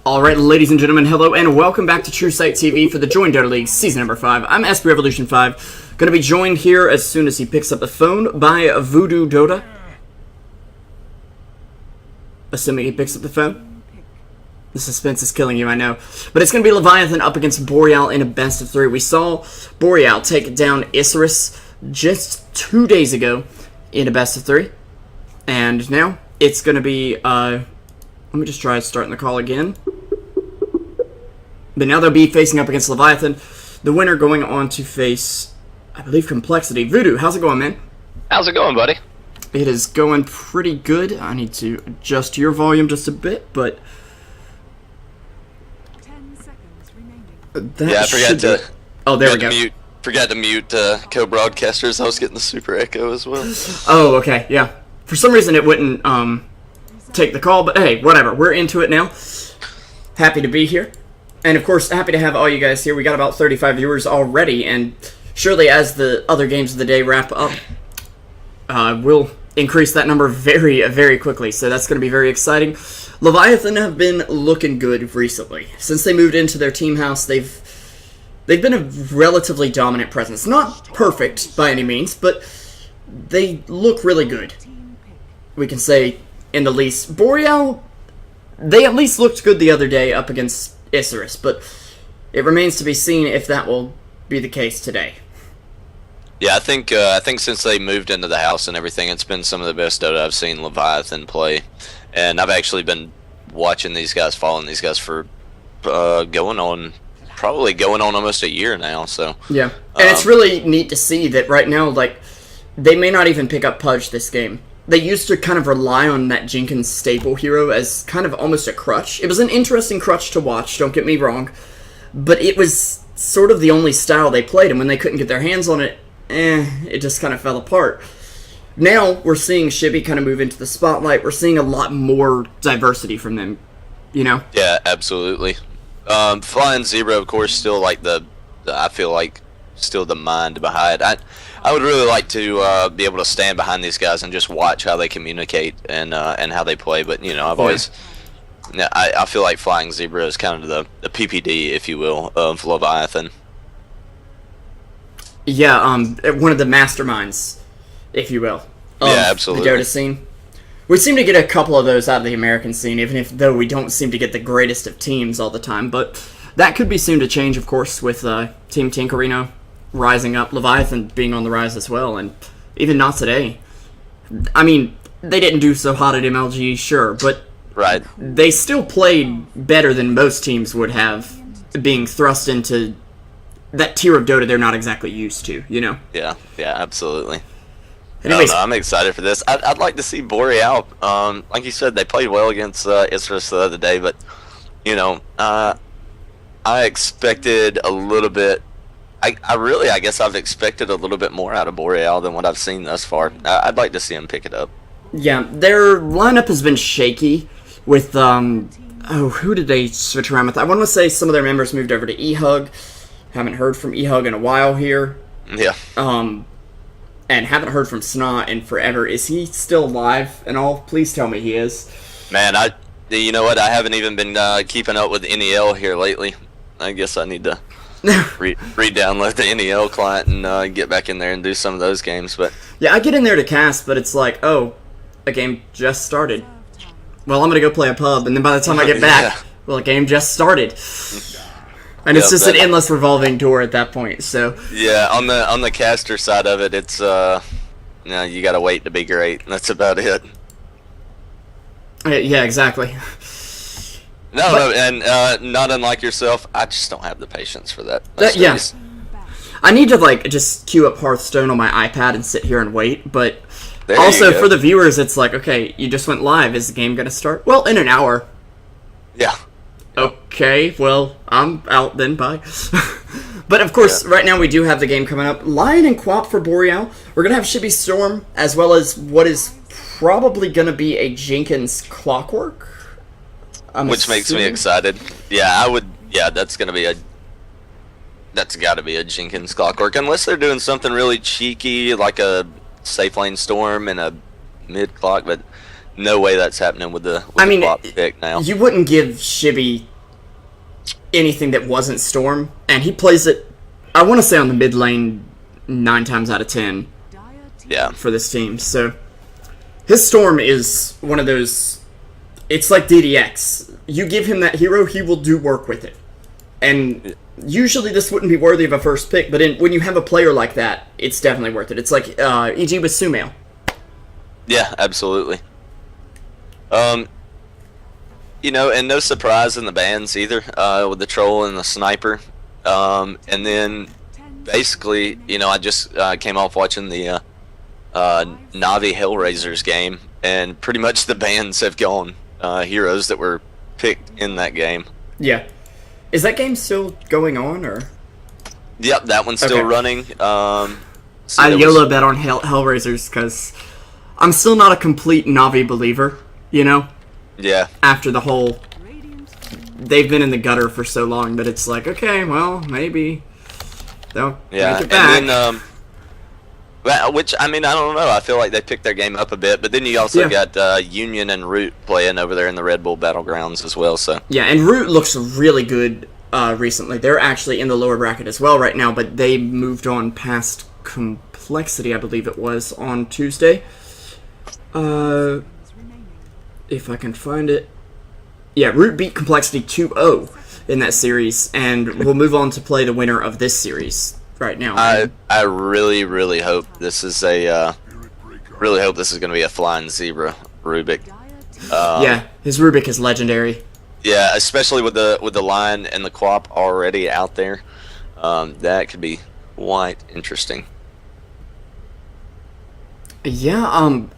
Alright, ladies and gentlemen, hello and welcome back to Truesight TV for the Join Dota League Season number 5. I'm SP Revolution 5, going to be joined here as soon as he picks up the phone by Voodoo Dota. Assuming he picks up the phone. The suspense is killing you, I know. But it's going to be Leviathan up against Boreal in a best of 3. We saw Boreal take down Isurus just 2 days ago in a best of 3. And now it's going to be, let me just try starting the call again. But now they'll be facing up against Leviathan. The winner going on to face, I believe, Complexity. Voodoo, how's it going, man? How's it going, buddy? It is going pretty good. I need to adjust your volume just a bit, but 10 seconds remaining. Yeah, I forgot to. Oh, there we go. Forgot to mute co-broadcasters. I was getting the super echo as well. Oh, okay, yeah. For some reason, it wouldn't take the call, but hey, whatever. We're into it now. Happy to be here. And of course, happy to have all you guys here. We got about 35 viewers already, and surely as the other games of the day wrap up, we'll increase that number very, very quickly. So that's going to be very exciting. Leviathan have been looking good recently. Since they moved into their team house, they've been a relatively dominant presence. Not perfect by any means, but they look really good. We can say in the least. Boreal, they at least looked good the other day up against Isurus, but it remains to be seen if that will be the case today. Yeah, I think since they moved into the house and everything, it's been some of the best Dota I've seen Leviathan play, and I've actually been watching these guys, following these guys for going on almost a year now. So yeah, and it's really neat to see that right now, like, they may not even pick up Pudge this game. They used to kind of rely on that Jenkins staple hero as kind of almost a crutch. It was an interesting crutch to watch, don't get me wrong, but it was sort of the only style they played, and when they couldn't get their hands on it, it just kind of fell apart. Now we're seeing Shibby kind of move into the spotlight. We're seeing a lot more diversity from them, you know? Yeah, absolutely. Flying Zebra, of course, still like I feel like still the mind behind. I would really like to be able to stand behind these guys and just watch how they communicate and how they play. But you know, I feel like Flying Zebra is kind of the PPD, if you will, of Leviathan. Yeah, one of the masterminds, if you will, of yeah, absolutely. the Dota scene. We seem to get a couple of those out of the American scene, even though we don't seem to get the greatest of teams all the time. But that could be soon to change, of course, with Team Tinkerino rising up, Leviathan being on the rise as well, and even not today. I mean, they didn't do so hot at MLG, sure, but right, they still played better than most teams would have, being thrust into that tier of Dota they're not exactly used to, you know? Yeah, absolutely. Anyways, I'm excited for this. I'd like to see Boreal. Like you said, they played well against Isurus the other day, but you know, I expected a little bit. I guess I've expected a little bit more out of Boreal than what I've seen thus far. I'd like to see him pick it up. Yeah, their lineup has been shaky with, who did they switch around with? I want to say some of their members moved over to E-Hug. Haven't heard from E-Hug in a while here. Yeah. And haven't heard from Snot in forever. Is he still alive and all? Please tell me he is. Man, you know what? I haven't even been keeping up with NEL here lately. I guess I need to re-download the NEL client and get back in there and do some of those games. But yeah, I get in there to cast, but it's like, oh, a game just started. Well, I'm gonna go play a pub, and then by the time I get back, well, a game just started, and it's just an endless revolving door at that point. So yeah, on the caster side of it, it's you gotta wait to be great. That's about it. Yeah, exactly. No, and not unlike yourself, I just don't have the patience for that. Yeah. I need to, like, just queue up Hearthstone on my iPad and sit here and wait, but also for the viewers, it's like, okay, you just went live. Is the game going to start? Well, in an hour. Yeah. Okay, well, I'm out then, bye. But, of course, right now we do have the game coming up. Lion and Quap for Boreal. We're going to have Shibby Storm, as well as what is probably going to be a Jenkins Clockwork. Which makes me excited. Yeah, that's got to be a Jenkins Clockwork, unless they're doing something really cheeky like a safe lane Storm and a mid clock, but no way that's happening with the Quap pick now. You wouldn't give Shibby anything that wasn't Storm, and he plays it, I want to say, on the mid lane 9 times out of 10 Yeah. for this team. So his Storm is one of those, it's like DDX. You give him that hero, he will do work with it. And usually this wouldn't be worthy of a first pick, but when you have a player like that, it's definitely worth it. It's like EG with Sumail. Yeah, absolutely. You know, and no surprise in the bans either, with the troll and the sniper. And then basically, you know, I just came off watching the Navi Hellraisers game, and pretty much the bans have gone. Heroes that were picked in that game. Yeah. Is that game still going on, or? Yep, that one's still Okay. running. I YOLO bet on Hellraisers because I'm still not a complete Navi believer, you know? Yeah. After the whole, they've been in the gutter for so long that it's like, okay, well, maybe they'll make it back. And then, well, which, I mean, I don't know. I feel like they picked their game up a bit, but then you also got Union and Root playing over there in the Red Bull Battlegrounds as well. So yeah, and Root looks really good recently. They're actually in the lower bracket as well right now, but they moved on past Complexity, I believe it was, on Tuesday. If I can find it. Yeah, Root beat Complexity 2-0 in that series, and we'll move on to play the winner of this series right now. I really, really hope this is a really hope this is going to be a flying zebra Rubik. Yeah, his Rubik is legendary. Yeah, especially with the line and the Quap already out there, that could be quite interesting. Yeah,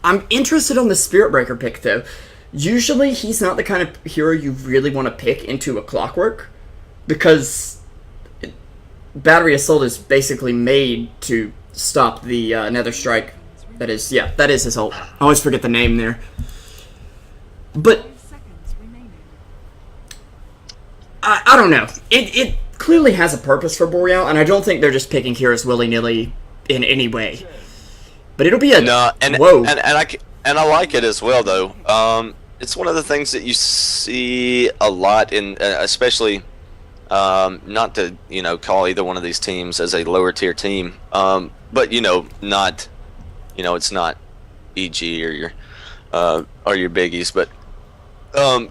I'm interested on the Spirit Breaker pick though. Usually he's not the kind of hero you really want to pick into a Clockwork, because Battery Assault is basically made to stop the Nether Strike. That is his ult. I always forget the name there. But I don't know. It clearly has a purpose for Boreal, and I don't think they're just picking heroes willy-nilly in any way. But it'll be a whoa. And I like it as well though. It's one of the things that you see a lot in, especially, not to call either one of these teams as a lower tier team, but not, it's not EG or your biggies, but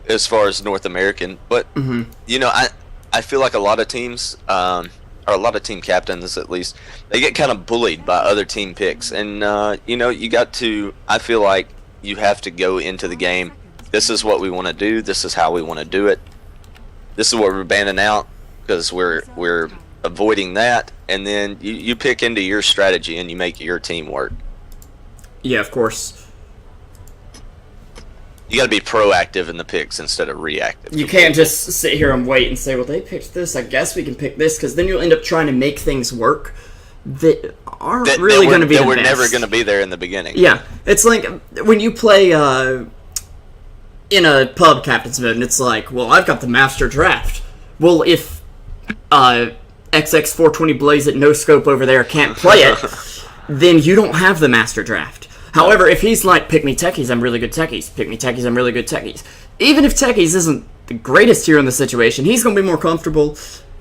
as far as North American, but I feel like a lot of teams, or a lot of team captains at least, they get kind of bullied by other team picks, and you got to, I feel like you have to go into the game. This is what we want to do. This is how we want to do it. This is what we're banning out because we're avoiding that, and then you pick into your strategy and you make your team work. Yeah, of course. You got to be proactive in the picks instead of reactive. You can't just sit here and wait and say, well, they picked this, I guess we can pick this, because then you'll end up trying to make things work that aren't really going to be the best. We're never going to be there in the beginning. Yeah, it's like when you play in a pub captain's mode, and it's like, well, I've got the master draft. Well, if XX420 Blaze at no scope over there can't play it, then you don't have the master draft. However, if he's like, pick me techies, I'm really good techies. Pick me techies, I'm really good techies. Even if techies isn't the greatest here in the situation, he's going to be more comfortable.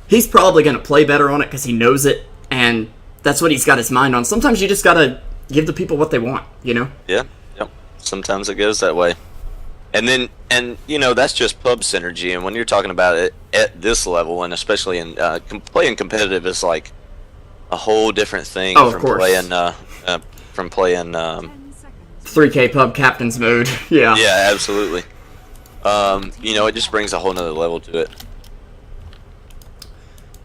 He's probably going to play better on it because he knows it, and that's what he's got his mind on. Sometimes you just got to give the people what they want, Yeah. Yep. Sometimes it goes that way. And then, that's just pub synergy. And when you're talking about it at this level, and especially in playing competitive, is like a whole different thing from playing 3K pub captain's mode. Yeah. Yeah, absolutely. It just brings a whole nother level to it.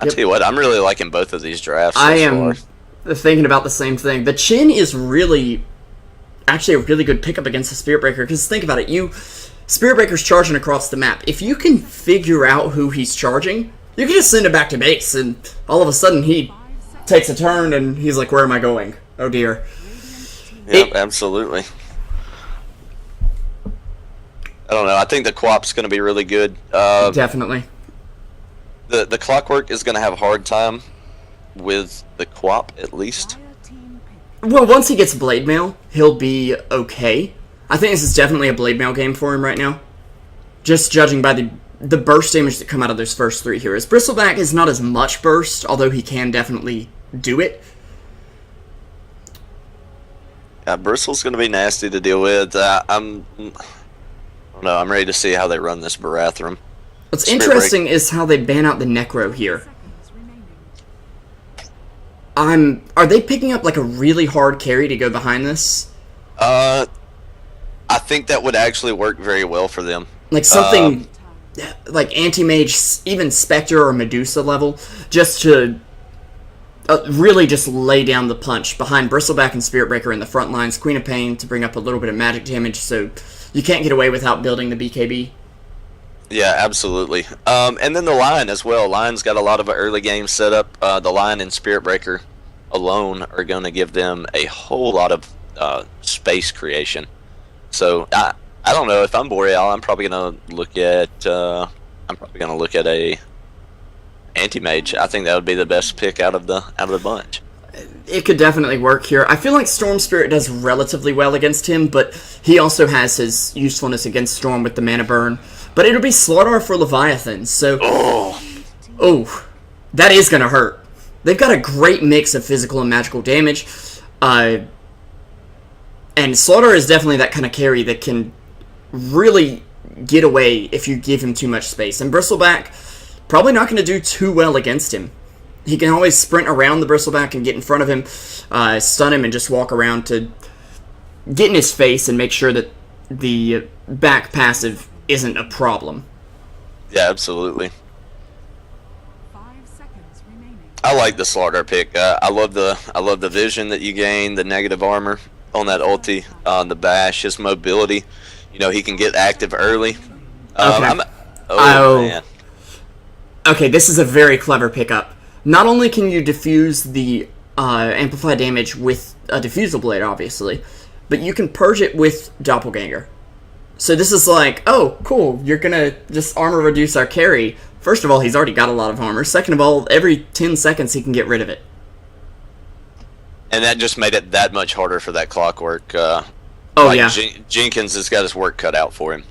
I tell you what, I'm really liking both of these drafts. I am thinking about the same thing. The Chin is really, actually a really good pickup against the Spirit Breaker, because think about it, Spirit Breaker's charging across the map. If you can figure out who he's charging, you can just send him back to base, and all of a sudden he takes a turn, and he's like, where am I going? Oh dear. Yep, absolutely. I don't know. I think the Quap's going to be really good. Definitely. The Clockwork is going to have a hard time with the Quap, at least. Well, once he gets Blade Mail, he'll be okay. I think this is definitely a Blade Mail game for him right now. Just judging by the burst damage that come out of those first 3 heroes. Bristleback is not as much burst, although he can definitely do it. Yeah, Bristle's going to be nasty to deal with. I don't know. I'm ready to see how they run this Barathrum. What's interesting is how they ban out the Necro here. Seconds remaining. Are they picking up like a really hard carry to go behind this? I think that would actually work very well for them. Like something like Anti-Mage, even Spectre or Medusa level, just to really just lay down the punch behind Bristleback and Spiritbreaker in the front lines, Queen of Pain to bring up a little bit of magic damage, so you can't get away without building the BKB. Yeah, absolutely. And then the Lion as well. Lion's got a lot of early game set up. The Lion and Spiritbreaker alone are going to give them a whole lot of space creation. So I don't know, if I'm Boreal, I'm probably going to look at a Anti-Mage. I think that would be the best pick out of the bunch. It could definitely work here. I feel like Storm Spirit does relatively well against him, but he also has his usefulness against Storm with the mana burn. But it'll be Slardar for Leviathan, so... Oh, that is going to hurt. They've got a great mix of physical and magical damage. And Slardar is definitely that kind of carry that can really get away if you give him too much space. And Bristleback, probably not going to do too well against him. He can always sprint around the Bristleback and get in front of him, stun him, and just walk around to get in his face and make sure that the back passive isn't a problem. Yeah, absolutely. 5 seconds remaining. I like the Slardar pick. I love the vision that you gain, the negative armor on that ulti, the bash, his mobility. You know, he can get active early. Okay. Man. Okay, this is a very clever pickup. Not only can you diffuse the amplify damage with a diffusal blade, obviously, but you can purge it with Doppelganger. So this is like, oh, cool, you're gonna just armor reduce our carry. First of all, he's already got a lot of armor. Second of all, every 10 seconds he can get rid of it. And that just made it that much harder for that Clockwork. Yeah. Jenkins has got his work cut out for him.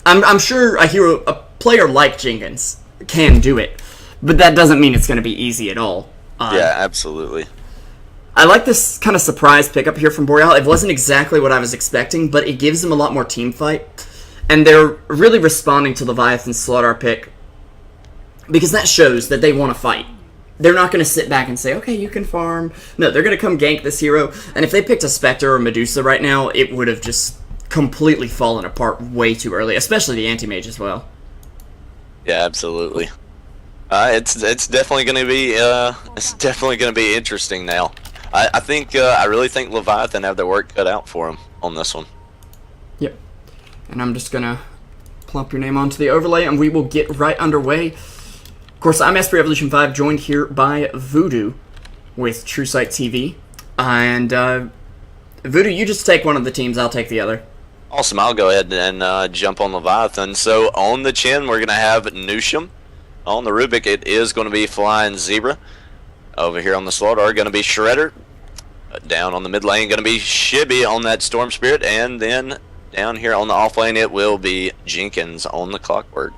I'm sure a player like Jenkins can do it, but that doesn't mean it's going to be easy at all. Yeah, absolutely. I like this kind of surprise pickup here from Boreal. It wasn't exactly what I was expecting, but it gives them a lot more team fight. And they're really responding to Leviathan's Slardar pick, because that shows that they want to fight. They're not going to sit back and say, okay, you can farm. No, they're going to come gank this hero. And if they picked a Spectre or Medusa right now, it would have just completely fallen apart way too early, especially the Anti-Mage as well. Yeah, absolutely. It's definitely going to be interesting now. I really think Leviathan have their work cut out for them on this one. Yep. And I'm just gonna plump your name onto the overlay, and we will get right underway. Of course, I'm Esprit Evolution 5, joined here by Voodoo with Truesight TV. And Voodoo, you just take one of the teams, I'll take the other. Awesome, I'll go ahead and jump on Leviathan. So on the chin, we're going to have Nusham. On the Rubik, it is going to be Flying Zebra. Over here on the Slardar, going to be Shredder. Down on the mid lane, going to be Shibby on that Storm Spirit. And then down here on the off lane, it will be Jenkins on the Clockwork.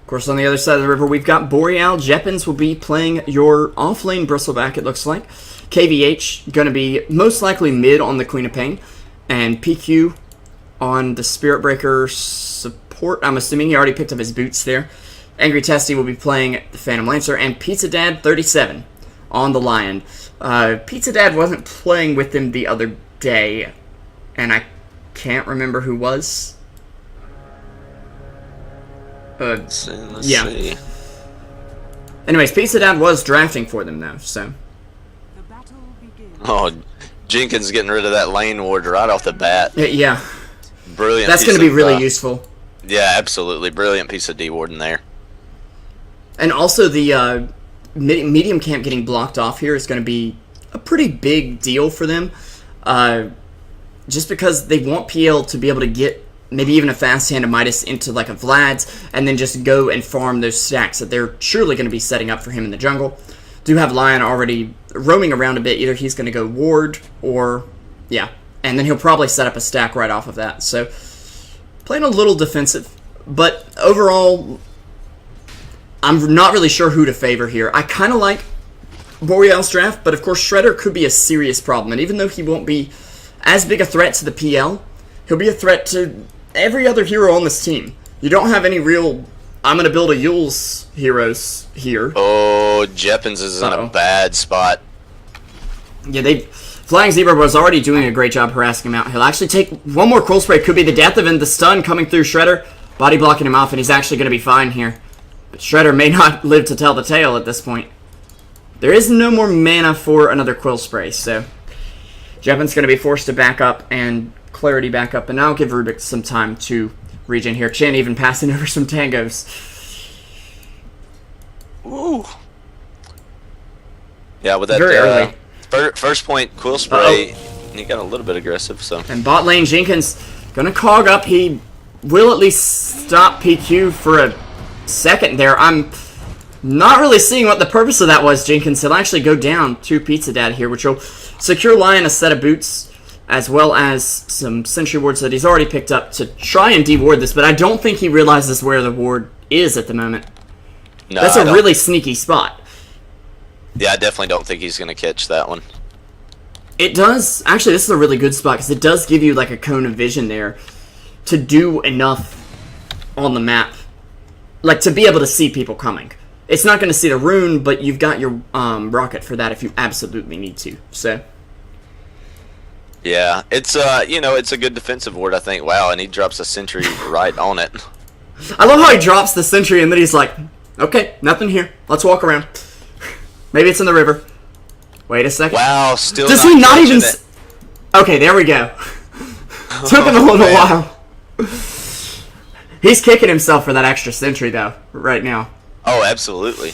Of course, on the other side of the river, we've got Boreal. Jeppins will be playing your off-lane Bristleback, it looks like. KVH going to be most likely mid on the Queen of Pain. And PQ on the Spirit Breaker support. I'm assuming he already picked up his boots there. Angry Testy will be playing the Phantom Lancer. And Pizza Dad 37 on the Lion. Pizza Dad wasn't playing with him the other day. And I can't remember who was. Let's see. Anyways, Pizza Dad was drafting for them, though, so. The battle begins. Oh, Jenkins getting rid of that lane ward right off the bat. Yeah. Brilliant. That's going to be really useful. Yeah, absolutely. Brilliant piece of D-ward in there. And also the medium camp getting blocked off here is going to be a pretty big deal for them. Just because they want PL to be able to get maybe even a fast hand of Midas into like a Vlad's, and then just go and farm those stacks that they're surely going to be setting up for him in the jungle. Do have Lion already roaming around a bit. Either he's going to go ward or, yeah. And then he'll probably set up a stack right off of that. So, playing a little defensive. But overall, I'm not really sure who to favor here. I kind of like Boreal's draft, but of course Shredder could be a serious problem. And even though he won't be as big a threat to the PL, he'll be a threat to every other hero on this team. You don't have any real, I'm going to build a Yules heroes here. Oh, Jeppins is in a bad spot. Yeah, Flying Zebra was already doing a great job harassing him out. He'll actually take one more Cold Spray. Could be the death of him. The stun coming through Shredder. Body blocking him off, and he's actually going to be fine here. But Shredder may not live to tell the tale at this point. There is no more mana for another Quill Spray, so Jeppin's going to be forced to back up and Clarity back up. And now I'll give Rubik some time to regen here. Chan even passing over some tangos. Ooh. Yeah, with that Very early. First point Quill Spray, he got a little bit aggressive. So. And bot lane Jenkins gonna cog up. He will at least stop PQ for a second there. I'm not really seeing what the purpose of that was, Jenkins. He'll actually go down to Pizza Dad here, which will secure Lion a set of boots, as well as some sentry wards that he's already picked up to try and de-ward this, but I don't think he realizes where the ward is at the moment. No, that's a really sneaky spot. Yeah, I definitely don't think he's going to catch that one. It does. Actually, this is a really good spot because it does give you like a cone of vision there to do enough on the map. Like to be able to see people coming. It's not going to see the rune, but you've got your rocket for that if you absolutely need to. So. Yeah, it's it's a good defensive ward, I think. Wow, and he drops a sentry right on it. I love how he drops the sentry and then he's like, okay, nothing here. Let's walk around. Maybe it's in the river. Wait a second. Wow, still does he not even okay, there we go. Took him a little while. He's kicking himself for that extra sentry though, right now. Oh, absolutely.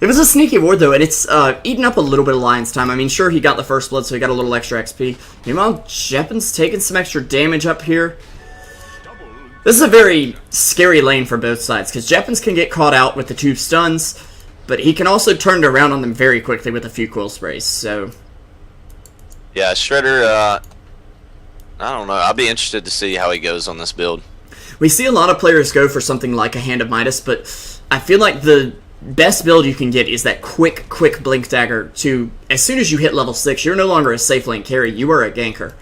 It was a sneaky ward though, and it's eating up a little bit of Lion's time. I mean, sure, he got the first blood, so he got a little extra XP. Meanwhile, Jeppin's taking some extra damage up here. This is a very scary lane for both sides, because Jeppins can get caught out with the 2 stuns, but he can also turn it around on them very quickly with a few Quill Sprays, so. Yeah, Shredder, I don't know. I'll be interested to see how he goes on this build. We see a lot of players go for something like a Hand of Midas, but I feel like the best build you can get is that quick Blink Dagger to, as soon as you hit level 6, you're no longer a safe lane carry, you are a ganker.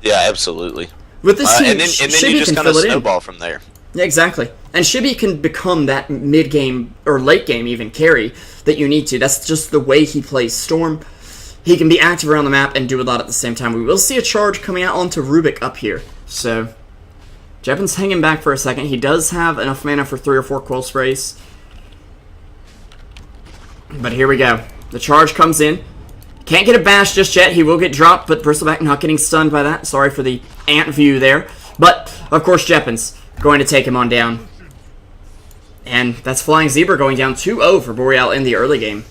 Yeah, absolutely. With this team, and then you just kind of snowball from there. Yeah, exactly. And Shibby can become that mid-game, or late-game even, carry that you need to. That's just the way he plays Storm. He can be active around the map and do a lot at the same time. We will see a charge coming out onto Rubik up here. So, Jeppin's hanging back for a second. He does have enough mana for 3 or 4 Quill Sprays. But here we go. The charge comes in. Can't get a bash just yet. He will get dropped, but Bristleback not getting stunned by that. Sorry for the ant view there. But, of course, Jeppin's going to take him on down. And that's Flying Zebra going down 2-0 for Boreal in the early game.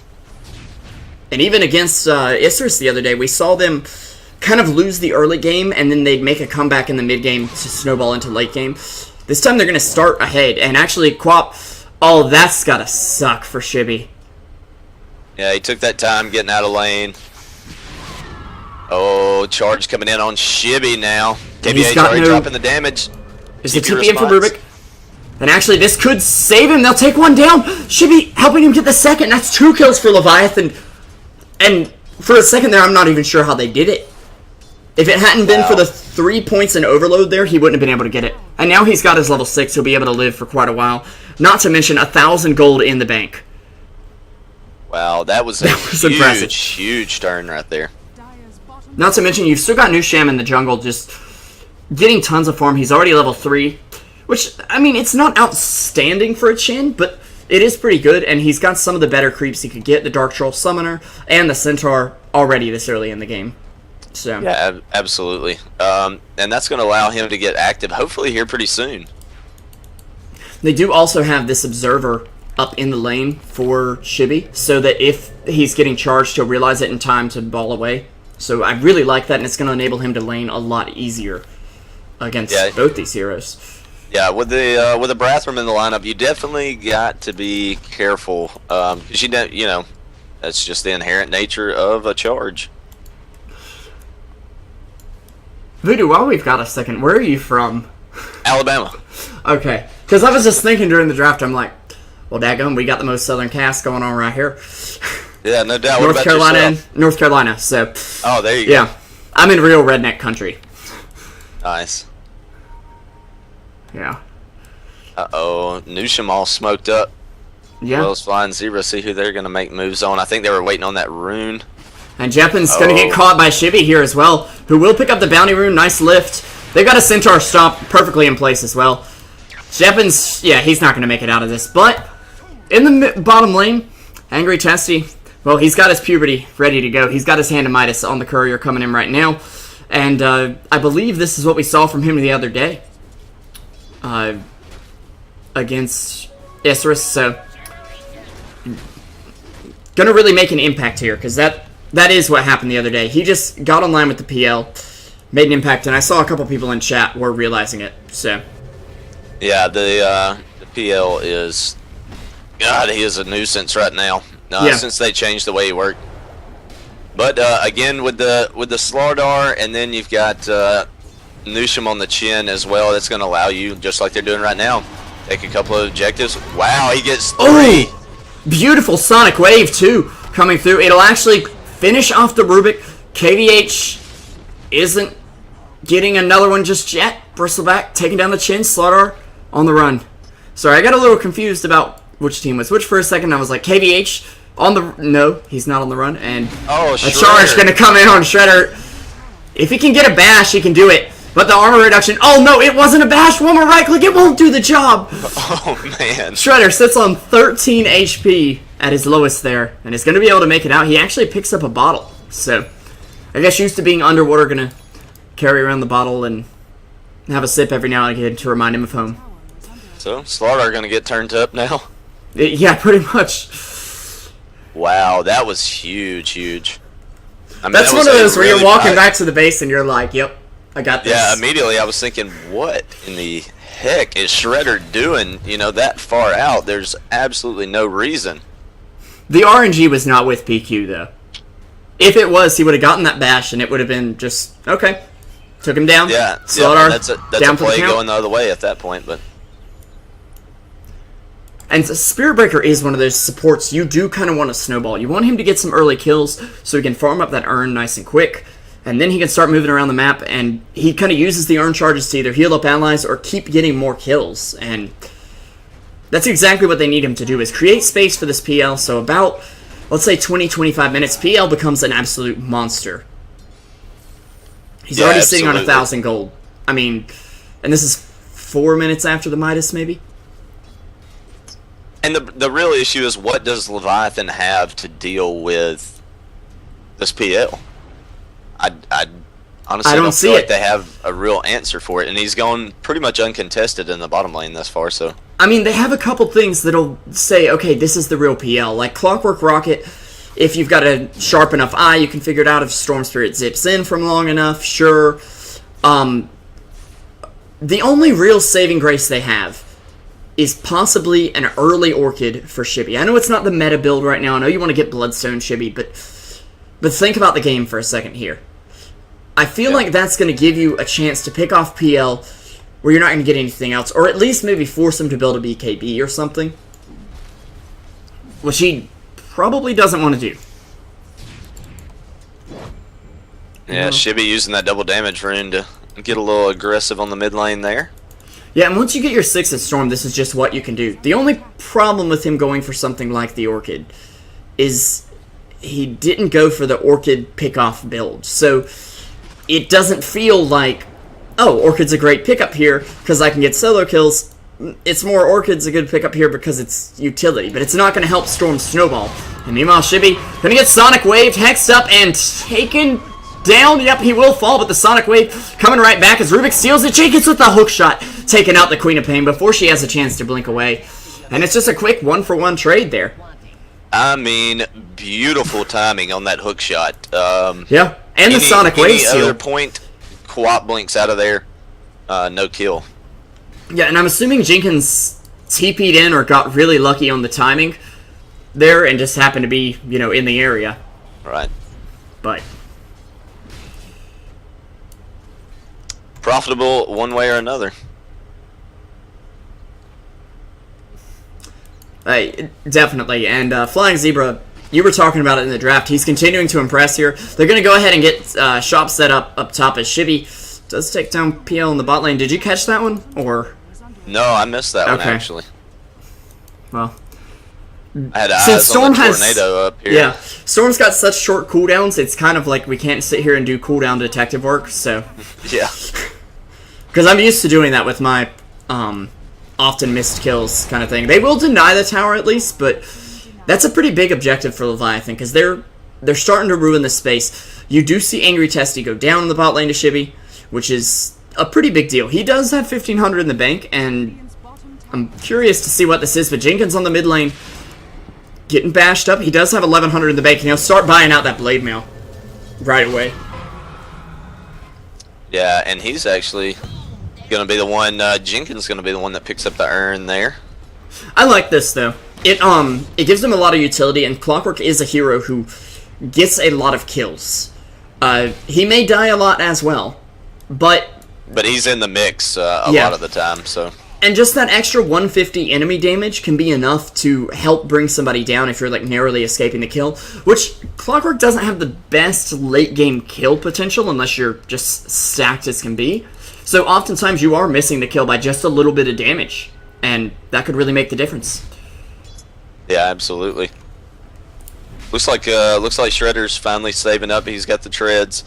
And even against Isris the other day, we saw them kind of lose the early game, and then they'd make a comeback in the mid-game to snowball into late game. This time they're going to start ahead. And actually, Quap, oh, that's got to suck for Shibby. Yeah, he took that time getting out of lane. Oh, charge coming in on Shibby now. KBH already dropping the damage. Is the TP in for Rubik? And actually, this could save him. They'll take one down. Shibby helping him get the second. That's 2 kills for Leviathan. And for a second there, I'm not even sure how they did it. If it hadn't been for the 3 points in overload there, he wouldn't have been able to get it. And now he's got his level 6. He'll be able to live for quite a while. Not to mention 1,000 gold in the bank. Wow, that was a huge turn right there. Not to mention, you've still got New Sham in the jungle just getting tons of farm. He's already level 3, which, I mean, it's not outstanding for a Chin, but it is pretty good, and he's got some of the better creeps he could get, the Dark Troll Summoner and the Centaur already this early in the game. So yeah, absolutely. And that's going to allow him to get active, hopefully here pretty soon. They do also have this Observer up in the lane for Shibby, so that if he's getting charged, he'll realize it in time to ball away. So I really like that, and it's going to enable him to lane a lot easier against both these heroes. Yeah, with the Brathram in the lineup, you definitely got to be careful, because you know, that's just the inherent nature of a charge. Voodoo, while we've got a second, where are you from? Alabama. Okay. Because I was just thinking during the draft, I'm like, well, daggum, we got the most Southern cast going on right here. Yeah, no doubt. What North about Carolina yourself? and North Carolina. So, Oh, there you go. yeah. I'm in real redneck country. Nice. Yeah. Uh-oh. Newsham all smoked up. Yeah. Wells flying zero. See who they're going to make moves on. I think they were waiting on that rune. And Jeppin's going to get Oh. caught by Shibby here as well, who will pick up the bounty rune. Nice lift. They've got a Centaur stomp perfectly in place as well. Jeppin's, yeah, he's not going to make it out of this. But in the bottom lane, Angry Chastity, well, he's got his puberty ready to go. He's got his hand of Midas on the courier coming in right now. And I believe this is what we saw from him the other day against Isrus. So, going to really make an impact here because that is what happened the other day. He just got online with the PL, made an impact, and I saw a couple people in chat were realizing it. So, Yeah, the PL is... God, he is a nuisance right now. Yeah. Since they changed the way he worked. But again, with the Slardar, and then you've got Newsham on the chin as well. That's going to allow you, just like they're doing right now, take a couple of objectives. Wow, he gets 3. oh, beautiful Sonic Wave too coming through. It'll actually finish off the Rubik. KVH isn't getting another one just yet. Bristleback taking down the chin. Slaughter on the run. Sorry, I got a little confused about which team was which for a second. I was like, KVH on the... No, he's not on the run. And Oh, a charge going to come in on Shredder. If he can get a bash, he can do it. But the armor reduction... Oh, no, it wasn't a bash. One more right click. It won't do the job. Oh, man. Shredder sits on 13 HP at his lowest there. And is going to be able to make it out. He actually picks up a bottle. So, I guess used to being underwater, going to carry around the bottle and have a sip every now and again to remind him of home. So, Slardar going to get turned up now? Yeah, pretty much. Wow, that was huge, huge. I mean, That's that one was of a those where you're really walking bad- back to the base and you're like, yep, I got this. Yeah, immediately I was thinking, what in the heck is Shredder doing, that far out? There's absolutely no reason. The RNG was not with PQ, though. If it was, he would have gotten that bash and it would have been just, okay. Took him down. Yeah, Slaughter, that's a down for the play count. going the other way at that point, but... And Spirit Breaker is one of those supports you do kind of want to snowball. You want him to get some early kills so he can farm up that urn nice and quick. And then he can start moving around the map, and he kind of uses the urn charges to either heal up allies or keep getting more kills. And that's exactly what they need him to do, is create space for this PL. So about, let's say 20-25 minutes, PL becomes an absolute monster. He's already sitting on absolutely. 1,000 gold. I mean, and this is 4 minutes after the Midas, maybe? And the real issue is, what does Leviathan have to deal with this PL? I honestly I don't don't see feel it. like they have a real answer for it, and he's gone pretty much uncontested in the bottom lane thus far. So I mean, they have a couple things that'll say, okay, this is the real PL. Like Clockwork Rocket, if you've got a sharp enough eye, you can figure it out if Storm Spirit zips in from long enough, sure. The only real saving grace they have is possibly an early Orchid for Shibby. I know it's not the meta build right now. I know you want to get Bloodstone Shibby, but think about the game for a second here. I feel like that's going to give you a chance to pick off PL where you're not going to get anything else, or at least maybe force him to build a BKB or something, which he probably doesn't want to do. yeah, Shibby using that double damage rune to get a little aggressive on the mid lane there. Yeah, and once you get your 6 at Storm, this is just what you can do. The only problem with him going for something like the Orchid is he didn't go for the Orchid pick-off build. So it doesn't feel like, oh, Orchid's a great pickup here because I can get solo kills. It's more Orchid's a good pickup here because it's utility, but it's not going to help Storm snowball. And meanwhile, Shibby going to get Sonic Waved, hexed up, and taken down. Yep, he will fall, but the Sonic Wave coming right back as Rubik steals it. Jenkins with the hook shot, taking out the Queen of Pain before she has a chance to blink away. And it's just a quick 1-for-1 trade there. I mean, beautiful timing on that hook shot. Yeah, and the Sonic Wave Any steal. other point, co-op blinks out of there, no kill. Yeah, and I'm assuming Jenkins TP'd in or got really lucky on the timing there and just happened to be, in the area. Right. But Profitable one way or another. Definitely. And Flying Zebra, you were talking about it in the draft. He's continuing to impress here. They're going to go ahead and get shop set up top as Shibby does take down PL in the bot lane. Did you catch that one? Or No, I missed that one, actually. Well, I had eyes since Storm on the has tornado up here. Yeah, Storm's got such short cooldowns. It's kind of like we can't sit here and do cooldown detective work. So Yeah. because I'm used to doing that with my often missed kills kind of thing. They will deny the tower at least, but that's a pretty big objective for Leviathan because they're starting to ruin the space. You do see Angry Testy go down in the bot lane to Shibby, which is a pretty big deal. He does have 1,500 in the bank, and I'm curious to see what this is, but Jenkins on the mid lane getting bashed up. He does have 1,100 in the bank, and he'll start buying out that blade mail right away. Yeah, and he's actually going to be the one, Jenkins going to be the one that picks up the urn there. I like this, though. It gives him a lot of utility, and Clockwork is a hero who gets a lot of kills. He may die a lot as well, but he's in the mix a lot of the time, so... And just that extra 150 enemy damage can be enough to help bring somebody down if you're like narrowly escaping the kill, which Clockwork doesn't have the best late game kill potential unless you're just stacked as can be. So oftentimes you are missing the kill by just a little bit of damage, and that could really make the difference. Yeah, absolutely. Looks like Shredder's finally saving up. He's got the treads.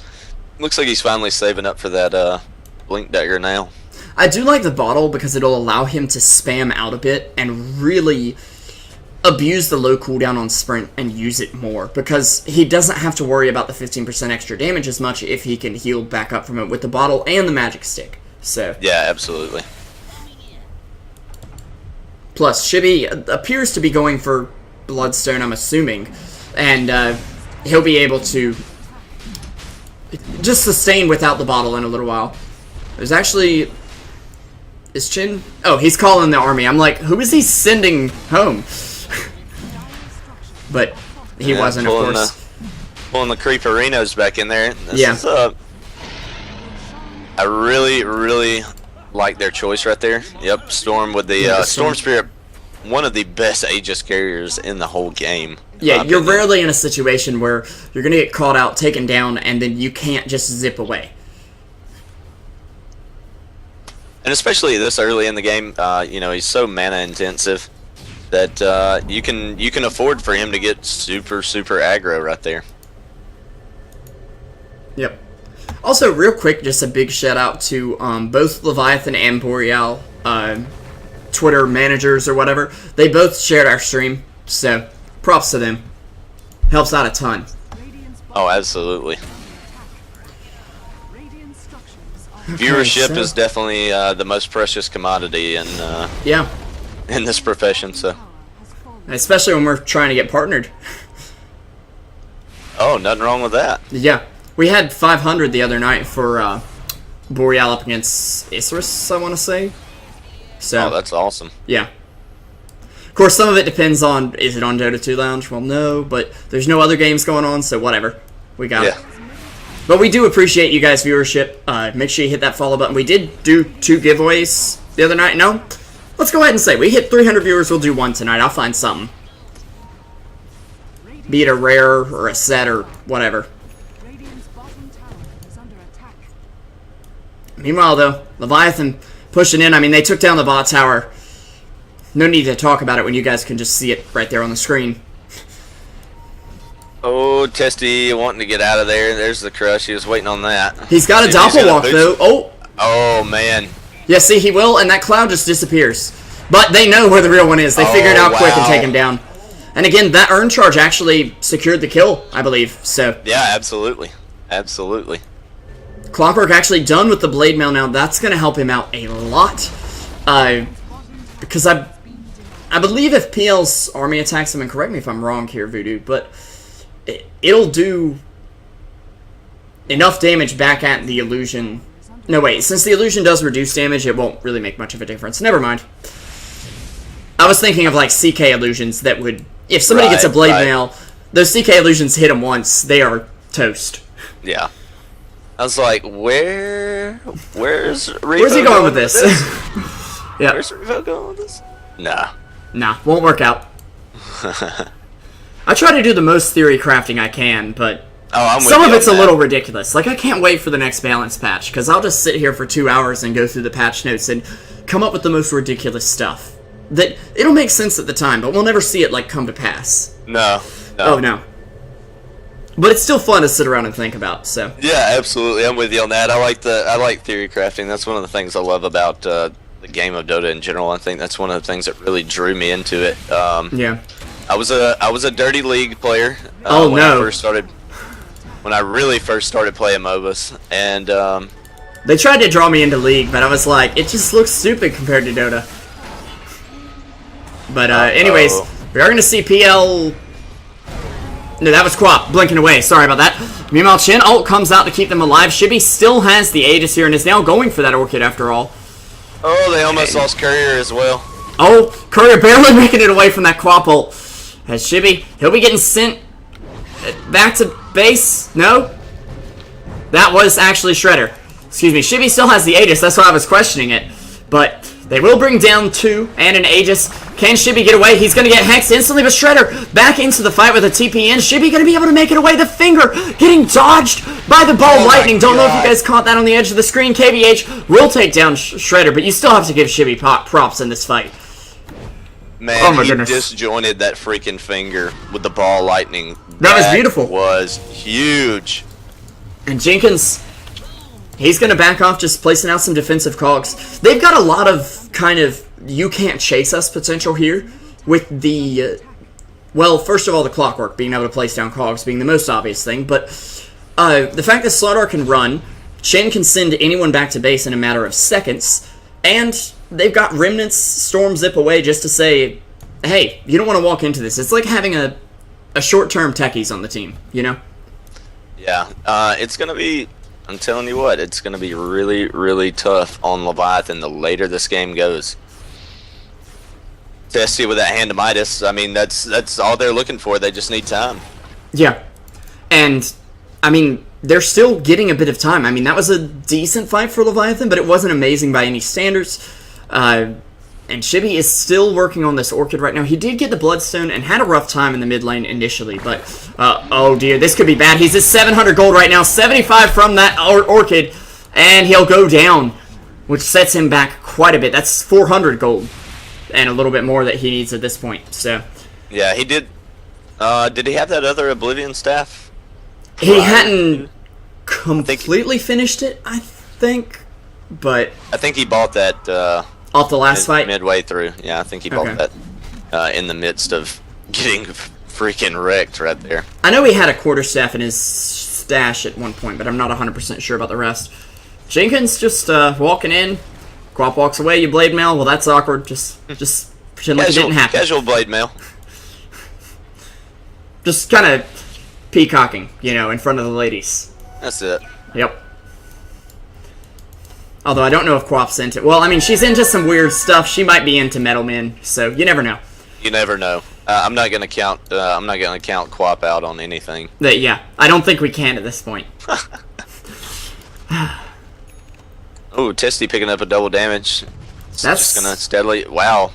Looks like he's finally saving up for that blink dagger now. I do like the bottle because it'll allow him to spam out a bit and really abuse the low cooldown on sprint and use it more, because he doesn't have to worry about the 15% extra damage as much if he can heal back up from it with the bottle and the magic stick. So yeah, absolutely. Plus, Shibby appears to be going for Bloodstone, I'm assuming, and he'll be able to just sustain without the bottle in a little while. There's actually... Is Chin? Oh, he's calling the army. I'm like, who is he sending home? But he wasn't, of course. Pulling the creeperinos back in there. This is, I really, really like their choice right there. Yep, Storm with the Storm Spirit, one of the best Aegis carriers in the whole game. Yeah, you're rarely in a situation where you're going to get caught out, taken down, and then you can't just zip away. And especially this early in the game, you know, he's so mana intensive that you can afford for him to get super aggro right there. Yep. Also, real quick, just a big shout out to both Leviathan and Boreal Twitter managers or whatever. They both shared our stream, so props to them. Helps out a ton. Oh, absolutely. Viewership is definitely the most precious commodity in this profession. So, especially when we're trying to get partnered. Oh, nothing wrong with that. Yeah, we had 500 the other night for Boreal up against Isrus, I want to say. So, oh, that's awesome. Yeah. Of course, some of it depends on, is it on Dota 2 Lounge? Well, no, but there's no other games going on, so whatever. We got it. But we do appreciate you guys' viewership. Make sure you hit that follow button. We did do 2 giveaways the other night. No? Let's go ahead and say we hit 300 viewers. We'll do 1 tonight. I'll find something. Be it a rare or a set or whatever. Meanwhile, though, Leviathan pushing in. I mean, they took down the bot tower. No need to talk about it when you guys can just see it right there on the screen. Oh, Testy wanting to get out of there. There's the crush. He was waiting on that. He's got a doppelwalk, though. Oh. Oh, man. Yeah, see, he will, and that cloud just disappears. But they know where the real one is. They figure it out quick and take him down. And again, that urn charge actually secured the kill, I believe. So yeah, absolutely. Absolutely. Clockwork actually done with the blade mail now. That's going to help him out a lot. Because I believe if PL's army attacks him, and correct me if I'm wrong here, Voodoo, but it'll do enough damage back at the illusion. No, wait, since the illusion does reduce damage, it won't really make much of a difference. Never mind. I was thinking of like CK illusions that would, if somebody gets a blade mail, those CK illusions hit them once, they are toast. Yeah. I was like, where's Revo Where's he going with this? Yeah. Where's Revo going with this? Nah. Nah, won't work out. I try to do the most theory crafting I can, but I'm with some you of it's a on that. little ridiculous. Like, I can't wait for the next balance patch, because I'll just sit here for 2 hours and go through the patch notes and come up with the most ridiculous stuff. That it'll make sense at the time, but we'll never see it, like, come to pass. No. Oh, no. But it's still fun to sit around and think about, so. Yeah, absolutely. I'm with you on that. I like theory crafting. That's one of the things I love about the game of Dota in general. I think that's one of the things that really drew me into it. Yeah. I was a dirty league player. Oh, when no. When I really first started playing MOBAs, and They tried to draw me into League, but I was like, it just looks stupid compared to Dota. But, anyways, we are going to see PL... No, that was Quap, blinking away. Sorry about that. Meanwhile, Chin ult comes out to keep them alive. Shibby still has the Aegis here and is now going for that Orchid after all. oh, they almost lost Courier as well. Oh, Courier barely making it away from that Quap ult. Has Shibby, he'll be getting sent back to base. No? That was actually Shredder. Excuse me, Shibby still has the Aegis, that's why I was questioning it. But they will bring down 2 and an Aegis. Can Shibby get away? He's going to get hexed instantly, but Shredder back into the fight with a TP in. Shibby going to be able to make it away. The finger getting dodged by the ball lightning. Don't know if you guys caught that on the edge of the screen. KBH will take down Shredder, but you still have to give Shibby props in this fight. Man, Oh my he goodness. disjointed that freaking finger with the ball lightning. That was beautiful. Was huge. And Jenkins, he's going to back off, just placing out some defensive cogs. They've got a lot of kind of you can't chase us potential here with the, well, first of all, the clockwork, being able to place down cogs being the most obvious thing, but the fact that Slardar can run, Shen can send anyone back to base in a matter of seconds, and they've got Remnants storm zip away just to say, hey, you don't want to walk into this. It's like having a short-term techies on the team, you know? Yeah, it's going to be, I'm telling you what, it's going to be really, really tough on Leviathan the later this game goes. Testy with that hand to Midas, I mean, that's all they're looking for. They just need time. Yeah. And, I mean, they're still getting a bit of time. I mean, that was a decent fight for Leviathan, but it wasn't amazing by any standards. And Shibby is still working on this Orchid right now. He did get the Bloodstone and had a rough time in the mid lane initially, but, oh dear, this could be bad. He's at 700 gold right now, 75 from that Orchid, and he'll go down, which sets him back quite a bit. That's 400 gold, and a little bit more that he needs at this point, so. Yeah, he did. Did he have that other Oblivion staff? He hadn't completely finished it, I think, but... I think he bought that, off the last fight? midway through. Yeah, I think he bought that in the midst of getting freaking wrecked right there. I know he had a quarterstaff in his stash at one point, but I'm not 100% sure about the rest. Jenkins just walking in. Quap walks away, you blade mail. Well, that's awkward. Just pretend like it didn't happen. Casual blade mail. Just kind of peacocking, you know, in front of the ladies. That's it. Yep. Although I don't know if Quap's into... Well, I mean, she's into some weird stuff. She might be into Metal Men, so you never know. You never know. I'm not gonna count. I'm not gonna count Quap out on anything. Yeah, I don't think we can at this point. Oh, Testy picking up a double damage. It's That's just gonna steadily. Wow.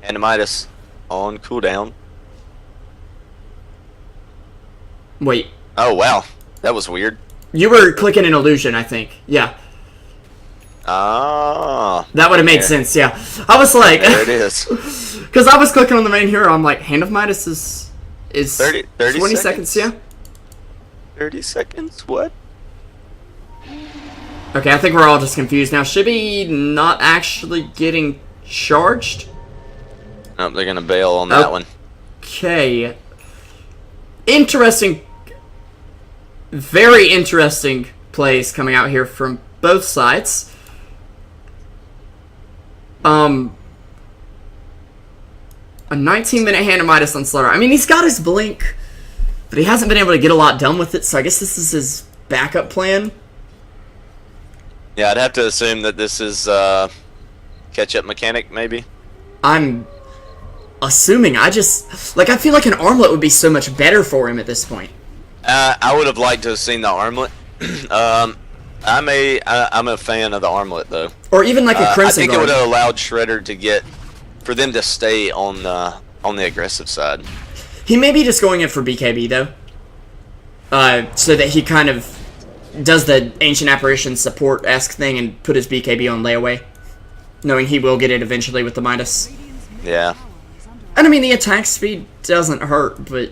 Animitis on cooldown. Wait. Oh wow, that was weird. You were clicking an illusion, I think. Yeah. Ah. That would have made sense, yeah. I was like... There it is. Because I was clicking on the main hero, I'm like, Hand of Midas is 30 20 seconds, yeah? 30 seconds? What? Okay, I think we're all just confused now. Shibby not actually getting charged? Oh, they're gonna bail on that one. Okay. Interesting. Very interesting plays coming out here from both sides. A 19-minute Hand of Midas on Slaughter. I mean, he's got his blink, but he hasn't been able to get a lot done with it, so I guess this is his backup plan. Yeah, I'd have to assume that this is catch-up mechanic, maybe. I'm assuming. I feel like an armlet would be so much better for him at this point. I would have liked to have seen the armlet. I'm a fan of the armlet though. Or even like a Crimson I think Guard. it would have allowed Shredder to for them to stay on on the aggressive side. He may be just going in for BKB, though. So that he kind of does the Ancient Apparition support-esque thing and put his BKB on layaway, knowing he will get it eventually with the Midas. Yeah. And I mean, the attack speed doesn't hurt, but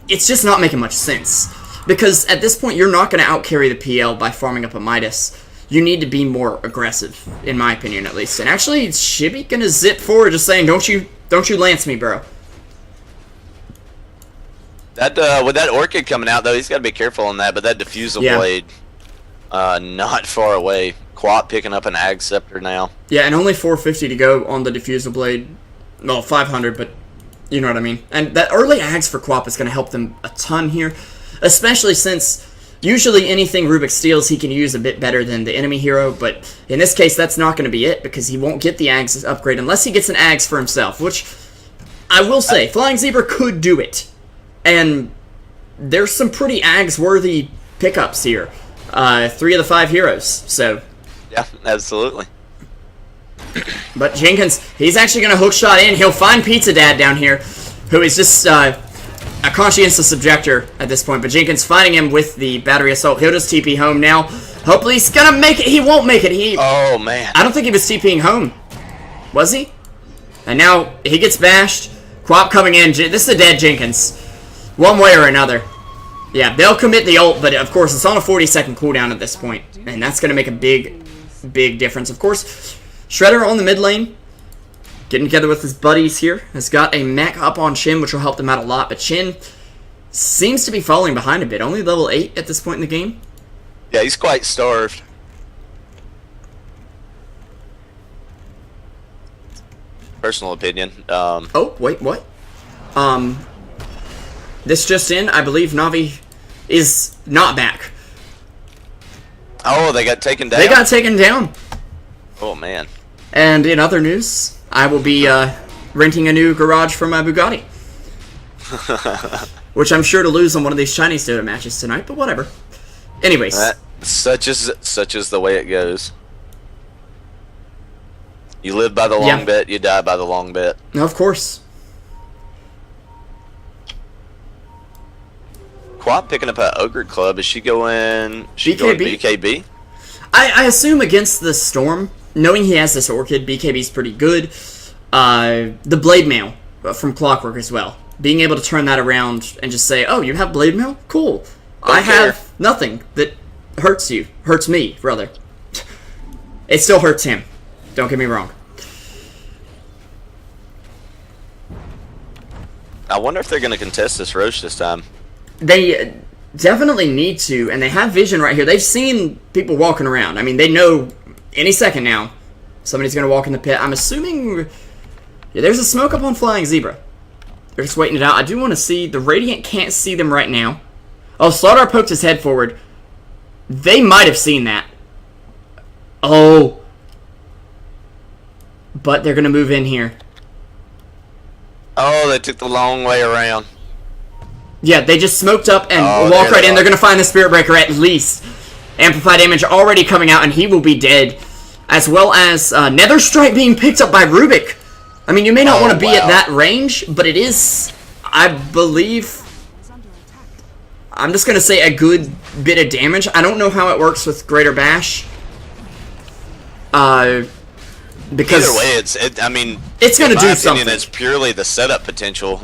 it's just not making much sense. Because at this point, you're not going to outcarry the PL by farming up a Midas. You need to be more aggressive, in my opinion, at least. And actually, is Shibby going to zip forward, just saying, don't you lance me, bro. That with that Orchid coming out, though, he's got to be careful on that. But that Diffusal Blade, not far away. Quap picking up an Ag Scepter now. Yeah, and only 450 to go on the Diffusal Blade. Well, 500, but you know what I mean. And that early Ags for Quap is going to help them a ton here. Especially since usually anything Rubik steals he can use a bit better than the enemy hero. But in this case, that's not going to be it, because he won't get the Ags upgrade unless he gets an Ags for himself. Which, I will say, Flying Zebra could do it. And there's some pretty Ags-worthy pickups here. 3 of the 5 heroes, so... Yeah, absolutely. But Jenkins, he's actually going to hookshot in. He'll find Pizza Dad down here, who is just a conscientious objector at this point. But Jenkins finding him with the Battery Assault. He'll just TP home now. Hopefully he's going to make it. He won't make it. Oh, man. I don't think he was TPing home. Was he? And now he gets bashed. Quap coming in. This is a dead Jenkins. One way or another. Yeah, they'll commit the ult, but of course it's on a 40-second cooldown at this point. And that's going to make a big difference. Of course, Shredder on the mid lane, getting together with his buddies here, has got a mech up on Shin, which will help them out a lot. But Shin seems to be falling behind a bit. Only level 8 at this point in the game. Yeah, he's quite starved. Personal opinion. Oh, wait, what? This just in, I believe Navi is not back. Oh, they got taken down? They got taken down. Oh, man. And in other news, I will be renting a new garage for my Bugatti. Which I'm sure to lose on one of these Chinese Dota matches tonight, but whatever. Anyways. Such is the way it goes. You live by the long bet, you die by the long bet. Of course. Quap picking up an Ogre Club. Is she going... Going BKB? I assume against the Storm, knowing he has this Orchid, BKB's pretty good. The Blade Mail from Clockwork as well. Being able to turn that around and just say, oh, you have Blade Mail? Cool. I have nothing that hurts you. Hurts me, rather. It still hurts him. Don't get me wrong. I wonder if they're going to contest this Roche this time. They definitely need to, and they have vision right here. They've seen people walking around. I mean, they know any second now somebody's going to walk in the pit. I'm assuming... Yeah, there's a smoke up on Flying Zebra. They're just waiting it out. I do want to see... The Radiant can't see them right now. Oh, Slardar poked his head forward. They might have seen that. Oh. But they're going to move in here. Oh, they took the long way around. Yeah, they just smoked up and walk right in. They're going to find the Spirit Breaker at least. Amplify damage already coming out, and he will be dead. As well as Nether Strike being picked up by Rubik. I mean, you may not want to be at that range, but it is, I believe... I'm just going to say a good bit of damage. I don't know how it works with Greater Bash. Because... Either way, I mean... It's going to do something. It's purely the setup potential.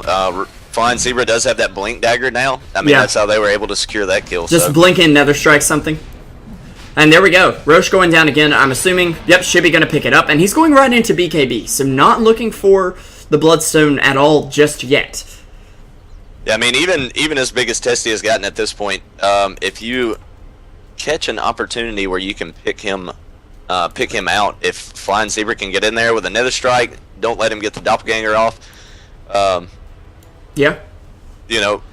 Flying Zebra does have that Blink Dagger now. I mean, that's how they were able to secure that kill. Just blink in, Nether Strike something. And there we go. Roche going down again, I'm assuming. Yep, Shibby going to pick it up. And he's going right into BKB. So not looking for the Bloodstone at all just yet. Yeah, I mean, even as big as Testy has gotten at this point, if you catch an opportunity where you can pick him out, if Flying Zebra can get in there with a Nether Strike, don't let him get the Doppelganger off. Yeah. You know,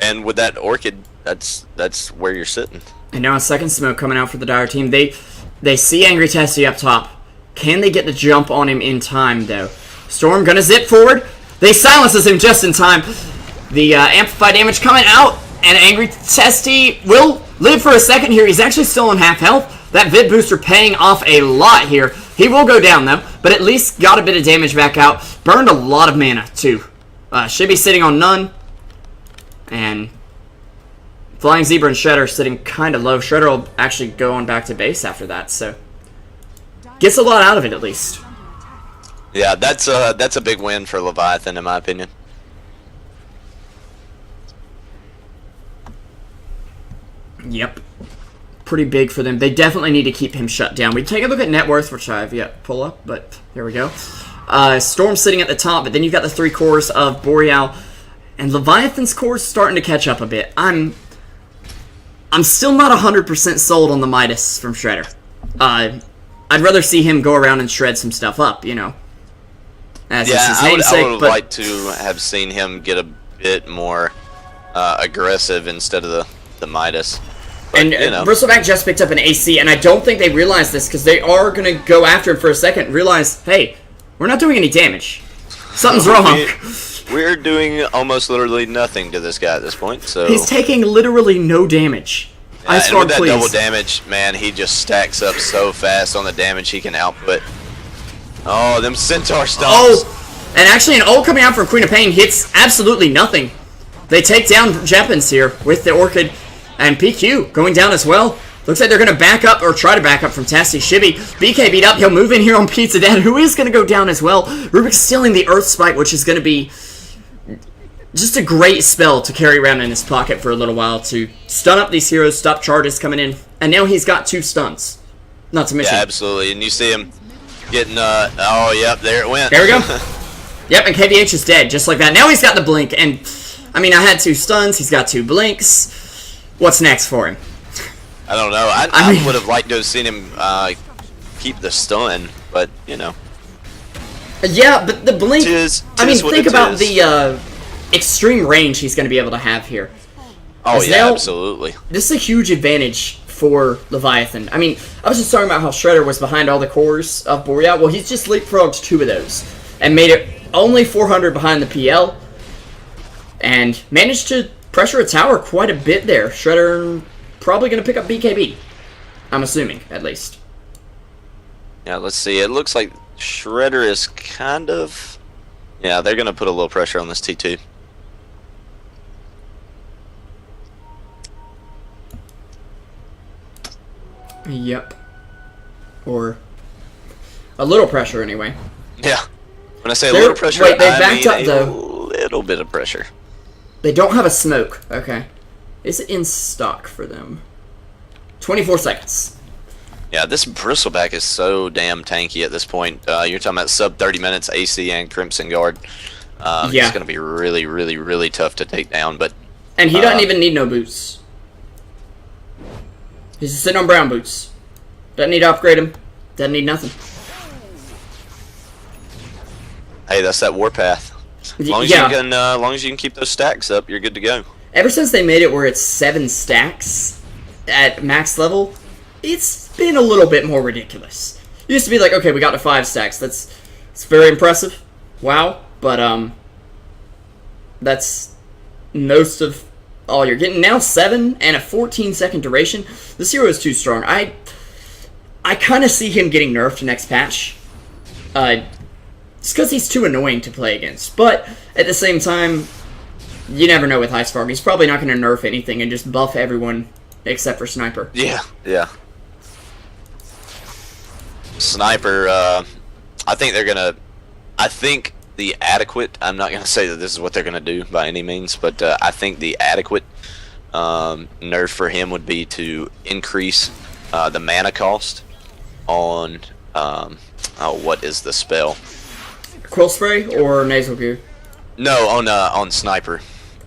and with that Orchid, that's where you're sitting. And now a second smoke coming out for the Dire team. They see Angry Testy up top. Can they get the jump on him in time, though? Storm gonna zip forward. They silences him just in time. The Amplify damage coming out, and Angry Testy will live for a second here. He's actually still on half health. That Vid Booster paying off a lot here. He will go down, though, but at least got a bit of damage back out. Burned a lot of mana, too. Should be sitting on none. And Flying Zebra and Shredder sitting kind of low. Shredder will actually go on back to base after that, so gets a lot out of it, at least. Yeah, that's a big win for Leviathan, in my opinion. Yep. Pretty big for them. They definitely need to keep him shut down. We take a look at net worth, which I have yet pull up, but here we go. Storm sitting at the top, but then you've got the 3 cores of Boreal, and Leviathan's core's starting to catch up a bit. I'm still not 100% sold on the Midas from Shredder. I'd rather see him go around and shred some stuff up, you know. As yeah, his I would namesake, have liked to have seen him get a bit more aggressive instead of the Midas. But, and you know. Bristleback just picked up an AC, and I don't think they realize this, because they are going to go after him for a second, realize, hey, we're not doing any damage. Something's wrong. We're doing almost literally nothing to this guy at this point, so... He's taking literally no damage. Yeah, Ice and with that please. double damage, man, he just stacks up so fast on the damage he can output. Oh, them Centaur stomps. Oh, and actually an ult coming out from Queen of Pain hits absolutely nothing. They take down Jeppins here with the Orchid, and PQ going down as well. Looks like they're going to back up, or try to back up from Tasty. Shibby, BK beat up, he'll move in here on Pizza Dad, who is going to go down as well. Rubik's stealing the Earth Spike, which is going to be just a great spell to carry around in his pocket for a little while to stun up these heroes, stop charges coming in, and now he's got 2 stuns. Not to mention... Yeah, absolutely, and you see him getting, oh, yep, there it went. There we go. Yep, and KVH is dead, just like that. Now he's got the blink, and, I mean, I had 2 stuns, he's got 2 blinks. What's next for him? I don't know. I would have liked to have seen him keep the stun, but, you know. Yeah, but the blink... I mean, think about is. the extreme range he's going to be able to have here. Oh, As yeah, now, absolutely. This is a huge advantage for Leviathan. I mean, I was just talking about how Shredder was behind all the cores of Boreal. Well, he's just leapfrogged 2 of those and made it only 400 behind the PL and managed to pressure a tower quite a bit there. Shredder probably going to pick up BKB. I'm assuming, at least. Yeah, let's see. It looks like Shredder is kind of... Yeah, they're going to put a little pressure on this T2. Yep. Or a little pressure, anyway. Yeah. When I say a little pressure, wait, they I backed mean up, though. a little bit of pressure. They don't have a smoke. Okay. Is it in stock for them? 24 seconds. Yeah, this Bristleback is so damn tanky at this point. You're talking about sub 30 minutes AC and Crimson Guard. Yeah. It's going to be really, really, really tough to take down, but... And he doesn't even need no boots. He's just sitting on brown boots. Doesn't need to upgrade him. Doesn't need nothing. Hey, that's that warpath. As long as you can keep those stacks up, you're good to go. Ever since they made it where it's 7 stacks at max level, it's been a little bit more ridiculous. It used to be like, okay, we got to 5 stacks. It's very impressive. Wow. But, that's most of all you're getting. Now 7 and a 14-second duration. This hero is too strong. I kind of see him getting nerfed next patch. Just because he's too annoying to play against. But, at the same time, you never know with Ice Frog. He's probably not going to nerf anything and just buff everyone except for Sniper. Yeah, yeah. Sniper, I think they're going to... I think the adequate... I'm not going to say that this is what they're going to do by any means, but I think the adequate nerf for him would be to increase the mana cost on... what is the spell? Quill Spray or Nasal Goo? No, on Sniper.